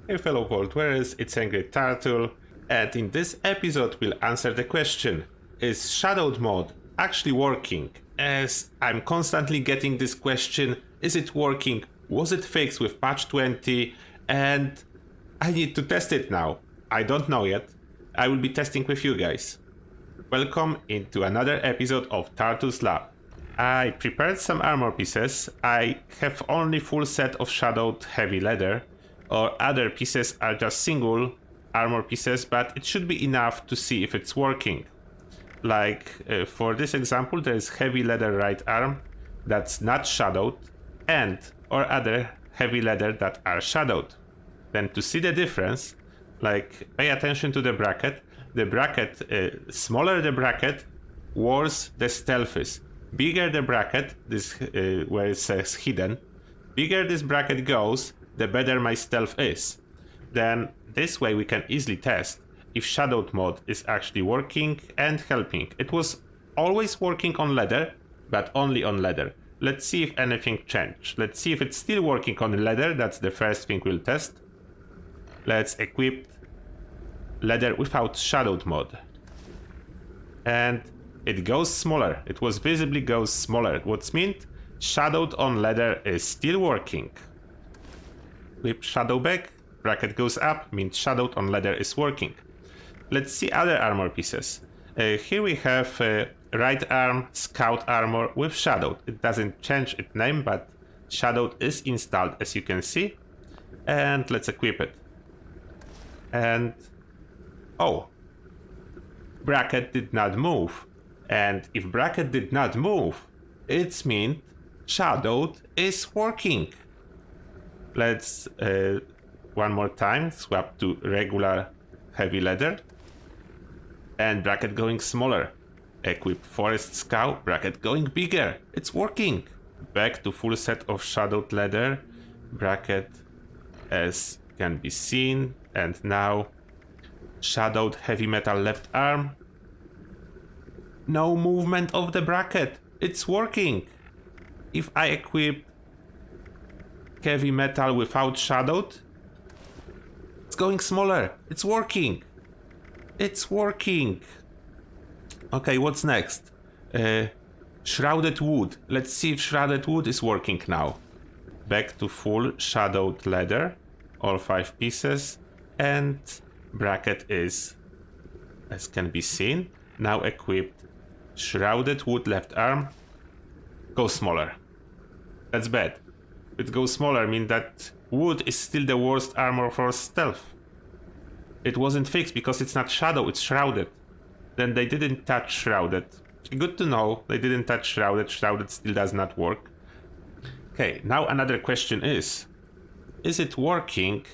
Hey fellow Vault Wearers, it's Angry Turtle, and in this episode we'll answer the question: is Shadowed mod actually working? As I'm constantly getting this question, is it working? Was it fixed with patch 20? And I need to test it now. I don't know yet. I will be testing with you guys. Welcome into another episode of Turtle's Lab. I prepared some armor pieces. I have only full set of shadowed heavy leather, or other pieces are just single armor pieces, but it should be enough to see if it's working. Like for this example, there is heavy leather right arm that's not shadowed, and or other heavy leather that are shadowed. Then to see the difference, like pay attention to the bracket. The bracket, smaller the bracket, worse the stealth is. Bigger the bracket, this where it says hidden, bigger this bracket goes, the better my stealth is. Then this way we can easily test if Shadowed mod is actually working and helping. It was always working on leather, but only on leather. Let's see if anything changed. Let's see if it's still working on leather. That's the first thing we'll test. Let's equip leather without Shadowed mod. And it goes smaller. It was visibly goes smaller. What's meant Shadowed on leather is still working. With shadow back, bracket goes up, means Shadowed on leather is working. Let's see other armor pieces. Here we have right arm scout armor with shadowed. It doesn't change its name, but shadowed is installed, as you can see. And let's equip it. And oh, bracket did not move. And if bracket did not move, it's mean shadowed is working. Let's one more time swap to regular heavy leather, and bracket going smaller. Equip forest scout, bracket going bigger. It's working. Back to full set of shadowed leather, bracket as can be seen, and now shadowed heavy metal left arm. No movement of the bracket. It's working. If I equip heavy metal without shadowed, it's going smaller. It's working. It's working. Okay, what's next? Shrouded wood. Let's see if shrouded wood is working now. Back to full shadowed leather, all 5 pieces, and bracket is, as can be seen, now equipped. Shrouded wood left arm goes smaller. That's bad. It goes smaller, mean that wood is still the worst armor for stealth. It wasn't fixed because it's not shadow, it's shrouded. Then they didn't touch shrouded. Good to know, they didn't touch shrouded. Shrouded still does not work. Okay, now another question is it working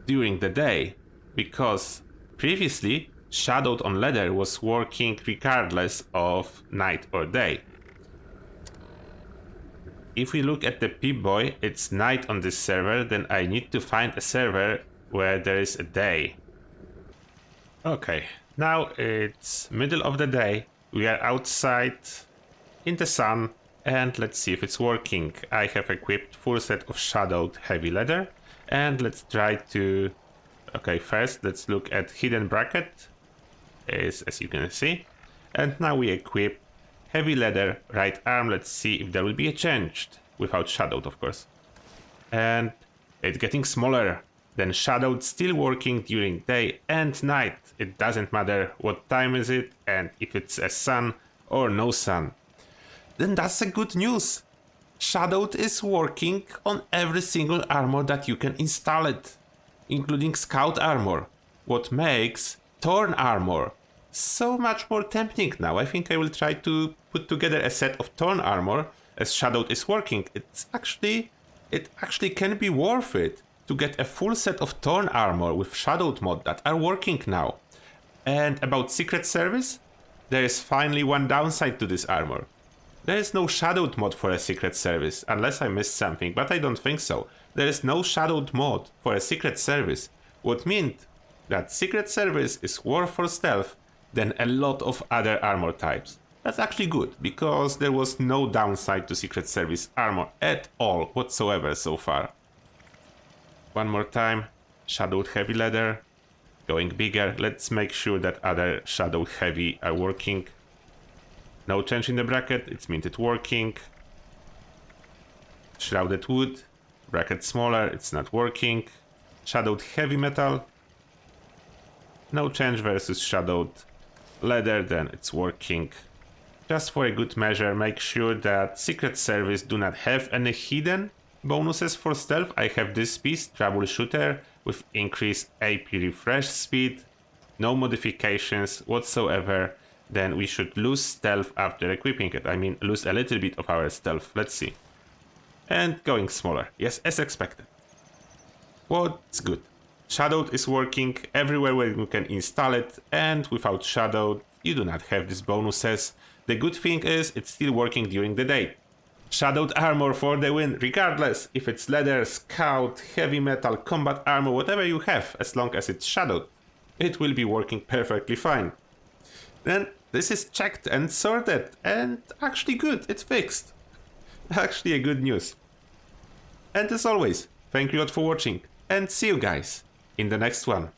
during the day? Because previously, shadowed on leather was working regardless of night or day. If we look at the Pip-Boy, it's night on this server, then I need to find a server where there is a day. Okay, now it's middle of the day, we are outside in the sun, and let's see if it's working. I have equipped full set of shadowed heavy leather, and let's try to... Okay, first let's look at hidden bracket, as you can see, and now we equip heavy leather right arm. Let's see if there will be a change, without shadowed of course. And it's getting smaller. Then shadowed still working during day and night. It doesn't matter what time is it and if it's a sun or no sun. Then that's a good news. Shadowed is working on every single armor that you can install it, including scout armor. What makes Torn armor so much more tempting now. I think I will try to put together a set of Torn armor as Shadowed is working. It actually can be worth it to get a full set of Torn armor with Shadowed mod that are working now. And about Secret Service, there is finally one downside to this armor. There is no Shadowed mod for a Secret Service, unless I missed something, but I don't think so. There is no Shadowed mod for a Secret Service, what meant that Secret Service is worse for stealth than a lot of other armor types. That's actually good, because there was no downside to Secret Service armor at all whatsoever so far. One more time. Shadowed heavy leather. Going bigger. Let's make sure that other shadowed heavy are working. No change in the bracket. It's minted working. Shrouded wood. Bracket smaller. It's not working. Shadowed heavy metal. No change versus shadowed leather. Then it's working. Just for a good measure, make sure that Secret Service do not have any hidden bonuses for stealth. I have this piece, Troubleshooter, with increased AP refresh speed, no modifications whatsoever. Then we should lose stealth after equipping it. I mean, lose a little bit of our stealth. Let's see. And going smaller. Yes, as expected. What's good? Shadowed is working everywhere where you can install it, and without Shadowed, you do not have these bonuses. The good thing is, it's still working during the day. Shadowed armor for the win, regardless if it's leather, scout, heavy metal, combat armor, whatever you have, as long as it's shadowed. It will be working perfectly fine. Then this is checked and sorted, and actually good, it's fixed. Actually a good news. And as always, thank you a lot for watching, and see you guys in the next one.